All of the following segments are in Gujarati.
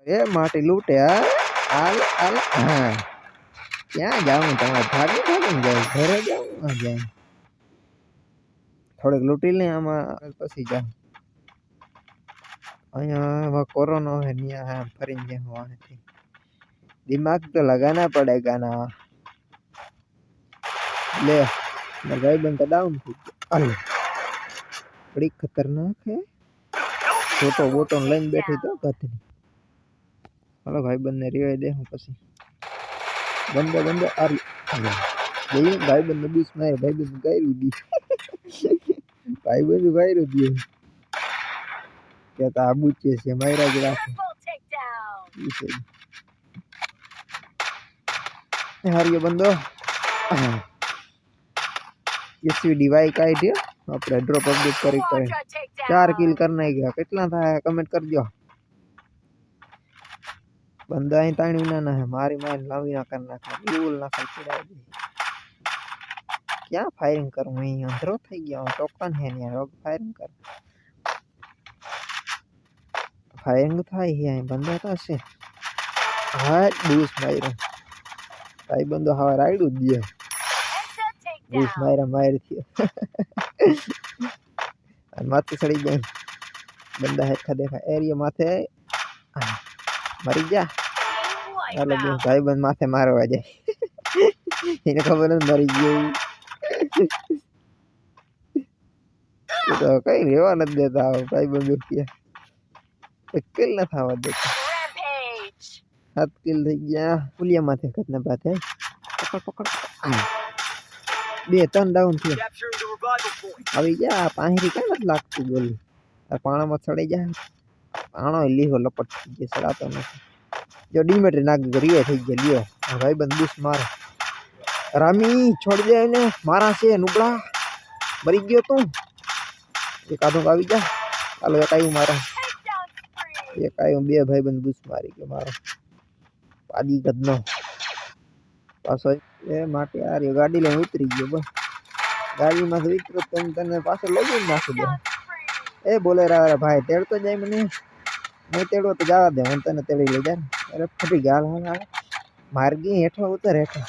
એ માટી લૂંટે હાલ હાલ હા ક્યાં જાઉં તમારે ભાગી ભાગીને જાય ઘરે જાઉં જાય થોડીક લૂંટી લે આમાં પછી જાઉં અહીંયા कोरोना है यहाँ फरेंगे वहाँ से दिमाग तो लगाना पड़ेगा ना ले भाई बनता डाउन अरे बड़ी खतरनाक है फोटो वोटो लाइन बैठी तो कतनी हेलो भाई बंदे रिवाई दे हूँ पसी बंदे बंदे अरे ये भाई बंदे बीच में भाई बंदे गायरू दी भाई बंदे गायरू दी क्या था आबू से मायरा जरा यार ये बंदो ये डिवाई का आइडिया આપણે ડ્રોપ અપડેટ કરી 4 કિલ કરનાઈ ગયા કેટલા થાય કમેન્ટ કરજો બંદા અહીં તાણી વિના ના હે મારી માર લાવી ના करना यूल ना खिड़ा दे क्या फायरिंग करूं मैं अंदरो થઈ गया टोकन है नहीं रोग फायरिंग कर फायरिंग થાય है बंदा था से हां बूस्ट मारो भाई बंदो हवा राइड दिए बूस्ट मारा मार थी माथे चढ़ी गई बंदा है खा देखा एरिया माथे मरी जा हेलो भाई बंद माथे मारो आ जाए इन्हें खबर नहीं मरी गई तो कहीं रेवा नहीं देता भाई बंद किया किल ना था वो देखो 7 किल થઈ ગયા પુલિયા માથે કિતના બાત है पकड़ पकड़ બે ત્રણ ડાઉન થયો આવી જા પાહરી કાં નથી લાગતું ગોલી આ પાણામાં ચડી જાય પાણો લીહો લપટ જે સડાતો નથી જો ડીમેટ નાખી ગરીએ થઈ ગયા લ્યો ભાઈ બંધ બૂસ મારે રામી છોડ દે એને મારા છે નુબડા મરી ગયો તું એક આધો આવી જા ચાલો એક આવ્યું મારા એક આવ્યું બે ભાઈ બંધ બૂસ મારી ગયો મારો પાડી ગદનો પાછો એ માટે યાર એ ગાડી લઈને ઉતરી ગયો બસ ગાડીમાંથી ઉતરો તને પાછો લઈ જઈને નાખી દે એ બોલે રા ભાઈ તેડતો જાય મને નહીં તેડવો તો જવા દે હું તને તેડી લઈ જા અરે ફટી ગયા હાલ માર ગઈ હેઠો ઉતર હેઠો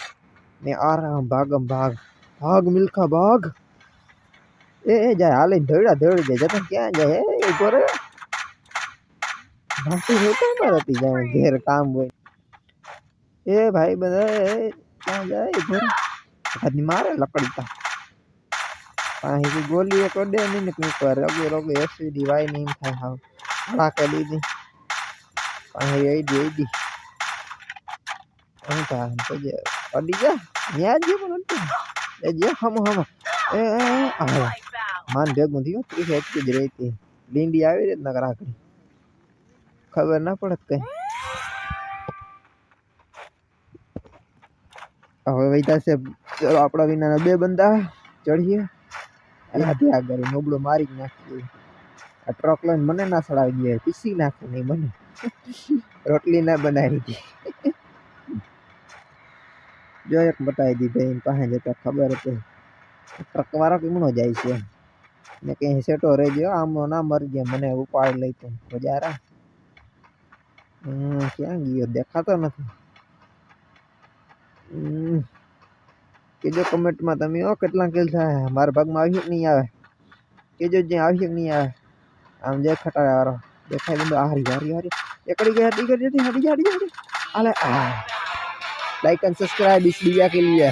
ને આ રहा भागम भाग भाग मिल्खा भाग ए जाए हाले दौड़ा दौड़ जाए जतन क्या जाए ऊपर भागती होता है रहती जाए घेर काम हुए ए भाई बंदा क्या जाए ऊपर आदमी मारे लकड़ी का पाही की गोली एक डे नहीं निकल पर रोगे रोगे ऐसी डिवाई नहीं था हां बड़ा कर दी थी पाही आई दी अंता तो जे अडी जा न्या जे बोलते ए जे हम ए आ मान भेगुं थी 30 एचपी ज रही थी लींडी आवी रे नगर आकड़ी खबर ना पड़त कई હવે વૈતા છે ચલો આપડા વિના બે બંદા ચડીએ આથી આગળ નોબળો મારી નાખી આ ટ્રક લઈને મને ના સડાવી દે પીસી નાખે નહીં મને રોટલી ના બનાવી દી જો એક બતાવી દીધે इन પાસે જતા ખબર હતી ટ્રક વાળો કેમનો જાય છે ને કઈ સેટો રહી ગયો આમનો ના મરી ગયા મને ઉપાડ લઈ તો બજારા ક્યાં ગયો દેખાતો નથી કેજો કમેન્ટમાં તમે કેટલા કિલ થાય મારા ભાગમાં આવી કે નહીં આવે કેજો જે આવી કે નહીં આવે આમ જે ખટારા વાળો દેખાય બંદો હારી હારી હારી એકડી ગયા ટીકર જતી હડી હડી હડી આલે लाइक एंड सब्सक्राइब इस वीडियो के लिए।